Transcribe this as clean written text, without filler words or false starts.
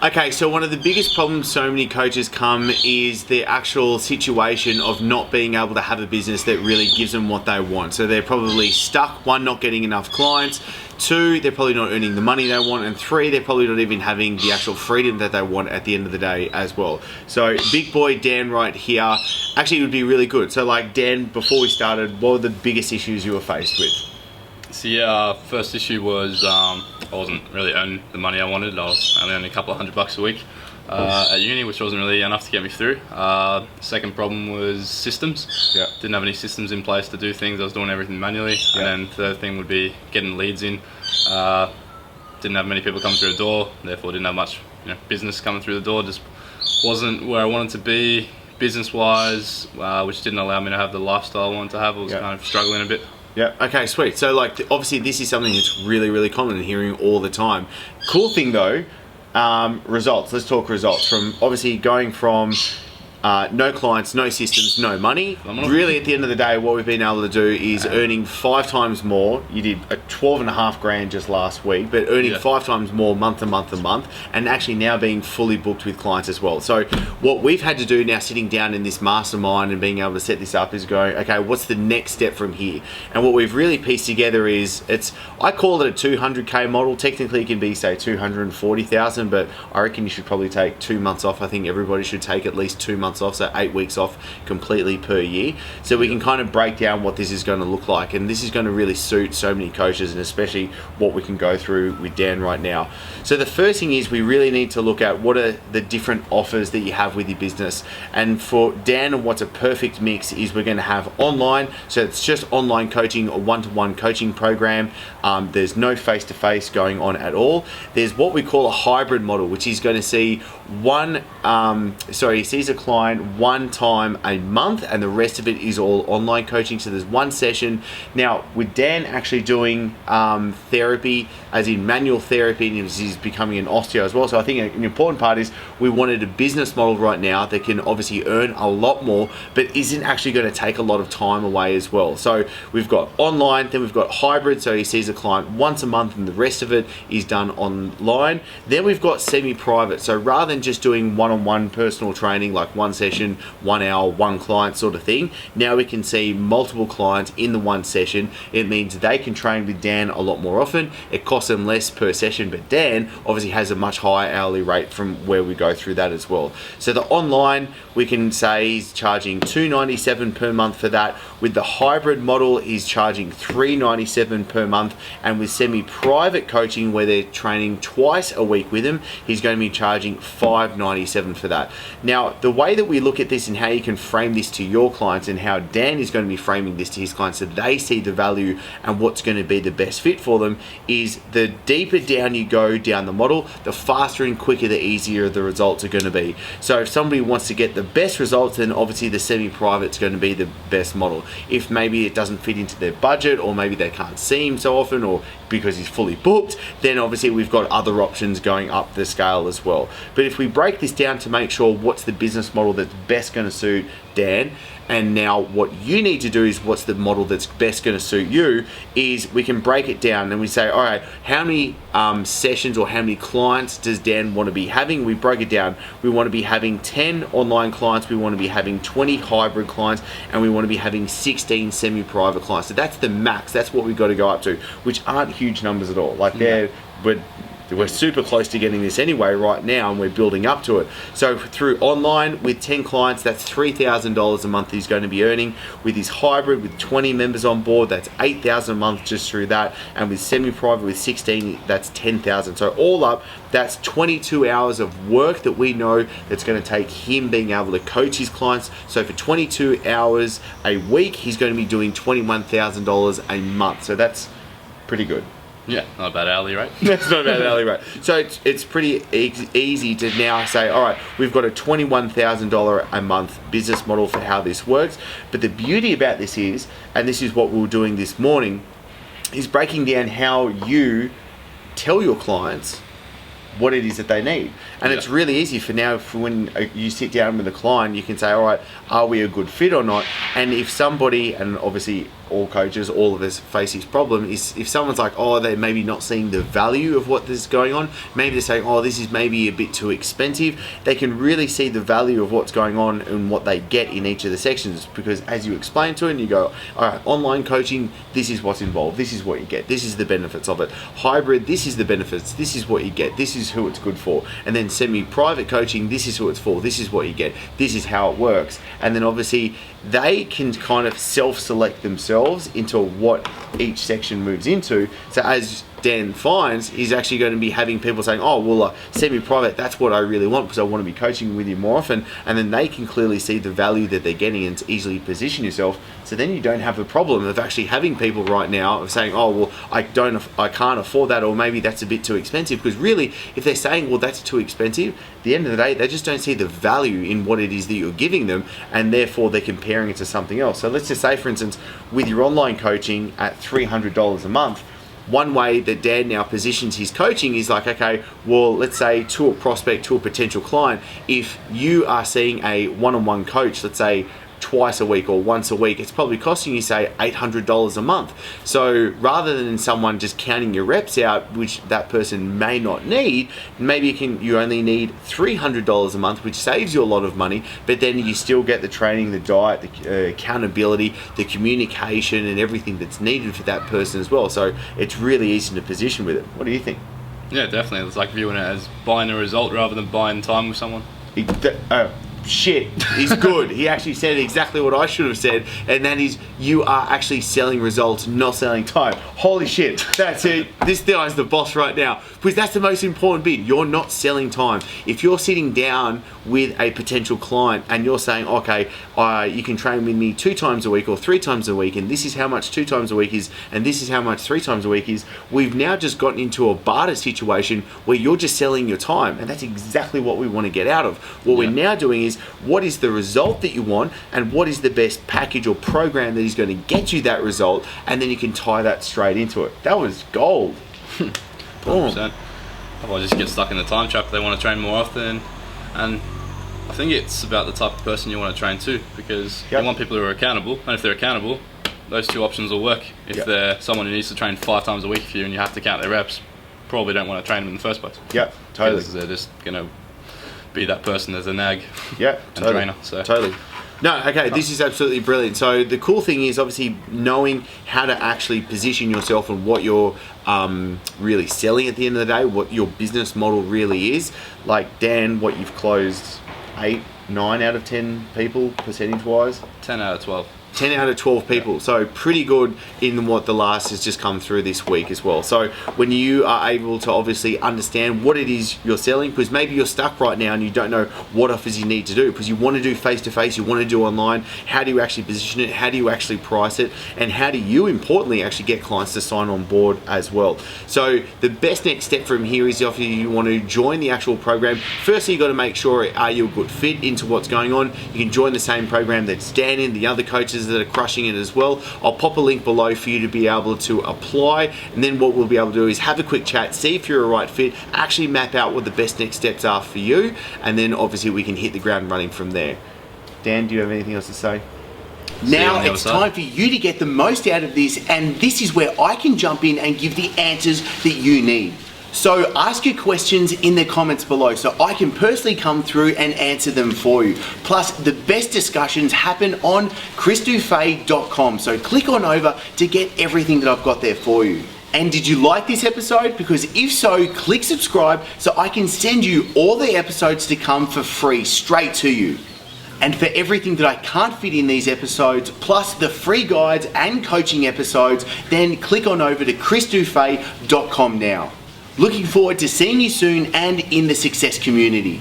Okay, so one of the biggest problems so many coaches come is the actual situation of not being able to have a business that really gives them what they want. So they're probably stuck, one, not getting enough clients, two, they're probably not earning the money they want, and three, they're probably not even having the actual freedom that they want at the end of the day as well. So big boy Dan right here actually would be really good. So like Dan, before we started, what were the biggest issues you were faced with? So yeah, first issue was I wasn't really earning the money I wanted. I was only earning a couple of $100 a week at uni, which wasn't really enough to get me through. Second problem was systems. Yeah. Didn't have any systems in place to do things. I was doing everything manually. Yeah. And then third thing would be getting leads in. Didn't have many people come through the door, therefore didn't have much business coming through the door. Just wasn't where I wanted to be business-wise, which didn't allow me to have the lifestyle I wanted to have. I was kind of struggling a bit. Yeah. Okay, sweet. So like, obviously this is something that's really, really common and hearing all the time. Cool thing though, results. Let's talk results. From obviously going from no clients, no systems, no money. Really at the end of the day, what we've been able to do is earning 5 times more. You did a 12.5 grand just last week, but earning 5 times more month to month to month, and actually now being fully booked with clients as well. So what we've had to do now, sitting down in this mastermind and being able to set this up, is going, okay, what's the next step from here? And what we've really pieced together is, I call it a 200K model. Technically it can be say 240,000, but I reckon you should probably take 2 months off. I think everybody should take at least 2 months off, so 8 weeks off completely per year, so we can kind of break down what this is going to look like. And this is going to really suit so many coaches, and especially what we can go through with Dan right now. So the first thing is, we really need to look at what are the different offers that you have with your business. And for Dan, what's a perfect mix is we're going to have online, so it's just online coaching, a one-to-one coaching program. There's no face-to-face going on at all. There's what we call a hybrid model, which is going to see he sees a client one time a month, and the rest of it is all online coaching. So there's one session. Now with Dan actually doing therapy, as in manual therapy, and he's becoming an osteo as well. So I think an important part is we wanted a business model right now that can obviously earn a lot more, but isn't actually going to take a lot of time away as well. So we've got online, then we've got hybrid, so he sees a client once a month and the rest of it is done online. Then we've got semi-private, so rather than just doing one-on-one personal training, like one session, 1 hour, one client sort of thing, now we can see multiple clients in the one session. It means they can train with Dan a lot more often. It costs them less per session, but Dan obviously has a much higher hourly rate from where we go through that as well. So the online, we can say he's charging $297 per month for that. With the hybrid model, he's charging $397 per month, and with semi-private coaching, where they're training twice a week with him, he's going to be charging $597 for that. Now, the way that we look at this and how you can frame this to your clients, and how Dan is going to be framing this to his clients so they see the value and what's going to be the best fit for them, is the deeper down you go down the model, the faster and quicker, the easier the results are going to be. So if somebody wants to get the best results, then obviously the semi-private is going to be the best model. If maybe it doesn't fit into their budget, or maybe they can't see him so often, or because he's fully booked, then obviously we've got other options going up the scale as well. But if we break this down to make sure what's the business model that's best going to suit Dan, and now what you need to do is what's the model that's best going to suit you, is we can break it down and we say, all right, how many sessions or how many clients does Dan want to be having? We break it down. We want to be having 10 online clients, we want to be having 20 hybrid clients, and we want to be having 16 semi-private clients. So that's the max. That's what we've got to go up to, which aren't huge numbers at all. Like we're super close to getting this anyway right now, and we're building up to it. So through online with 10 clients, that's $3,000 a month he's going to be earning. With his hybrid with 20 members on board, that's $8,000 a month just through that. And with semi-private with 16, that's $10,000. So all up, that's 22 hours of work that we know that's going to take him being able to coach his clients. So for 22 hours a week, he's going to be doing $21,000 a month. So that's pretty good. Yeah, not a bad hourly rate. That's not a bad hourly rate. So it's pretty easy to now say, all right, we've got a $21,000 a month business model for how this works. But the beauty about this is, and this is what we were doing this morning, is breaking down how you tell your clients what it is that they need. And it's really easy for when you sit down with a client, you can say, all right, are we a good fit or not? And if somebody, and obviously all coaches, all of us face this problem, is if someone's like, oh, they're maybe not seeing the value of what is going on, maybe they're saying, oh, this is maybe a bit too expensive, they can really see the value of what's going on and what they get in each of the sections. Because as you explain to it, and you go, all right, online coaching, this is what's involved, this is what you get, this is the benefits of it. Hybrid, this is the benefits, this is what you get, this is who it's good for. And then semi-private coaching, this is who it's for, this is what you get, this is how it works. And then obviously they can kind of self-select themselves into what each section moves into. So as Dan finds, he's actually going to be having people saying, oh, well, semi-private, that's what I really want because I want to be coaching with you more often. And then they can clearly see the value that they're getting and to easily position yourself. So then you don't have the problem of actually having people right now of saying, oh, well, I can't afford that, or maybe that's a bit too expensive. Because really, if they're saying, well, that's too expensive, at the end of the day, they just don't see the value in what it is that you're giving them, and therefore they're comparing it to something else. So let's just say, for instance, with your online coaching at $300 a month, one way that Dan now positions his coaching is like, okay, well, let's say to a prospect, to a potential client, if you are seeing a one-on-one coach, let's say twice a week or once a week, it's probably costing you, say, $800 a month. So rather than someone just counting your reps out, which that person may not need, maybe you only need $300 a month, which saves you a lot of money, but then you still get the training, the diet, the accountability, the communication, and everything that's needed for that person as well. So it's really easy to position with it. What do you think? Yeah, definitely. It's like viewing it as buying a result rather than buying time with someone. Shit, he's good. He actually said exactly what I should have said, and that is, you are actually selling results, not selling time. Holy shit, that's it. This guy's the boss right now, because that's the most important bit. You're not selling time. If you're sitting down with a potential client and you're saying, okay, you can train with me 2 times a week or 3 times a week, and this is how much 2 times a week is, and this is how much 3 times a week is, we've now just gotten into a barter situation where you're just selling your time, and that's exactly what we want to get out of. What we're now doing is, what is the result that you want, and what is the best package or program that is going to get you that result, and then you can tie that straight into it. That was gold. 100%. Otherwise, just get stuck in the time trap. They want to train more often, and I think it's about the type of person you want to train too, because you want people who are accountable, and if they're accountable, those 2 options will work. If they're someone who needs to train 5 times a week for you and you have to count their reps, probably don't want to train them in the first place. Yeah, totally. Because they're just going to be that person as a nag and totally. Trainer. So. Totally. No, okay, this is absolutely brilliant. So the cool thing is obviously knowing how to actually position yourself and what you're really selling at the end of the day, what your business model really is. Like Dan, what you've closed 8, 9 out of 10 people percentage-wise? 10 out of 12. 10 out of 12 people. So pretty good in what the last has just come through this week as well. So when you are able to obviously understand what it is you're selling, because maybe you're stuck right now and you don't know what offers you need to do, because you want to do face-to-face, you want to do online. How do you actually position it? How do you actually price it? And how do you, importantly, actually get clients to sign on board as well? So the best next step from here is if you want to join the actual program, firstly, you've got to make sure, are you a good fit into what's going on? You can join the same program that's Dan in, the other coaches that are crushing it as well. I'll pop a link below for you to be able to apply, and then what we'll be able to do is have a quick chat, see if you're a right fit, actually map out what the best next steps are for you, and then obviously we can hit the ground running from there. Dan, do you have anything else to say? Now it's time for you to get the most out of this, and this is where I can jump in and give the answers that you need. So ask your questions in the comments below so I can personally come through and answer them for you. Plus, the best discussions happen on chrisdufay.com. So click on over to get everything that I've got there for you. And did you like this episode? Because if so, click subscribe so I can send you all the episodes to come for free straight to you. And for everything that I can't fit in these episodes, plus the free guides and coaching episodes, then click on over to chrisdufay.com now. Looking forward to seeing you soon and in the success community.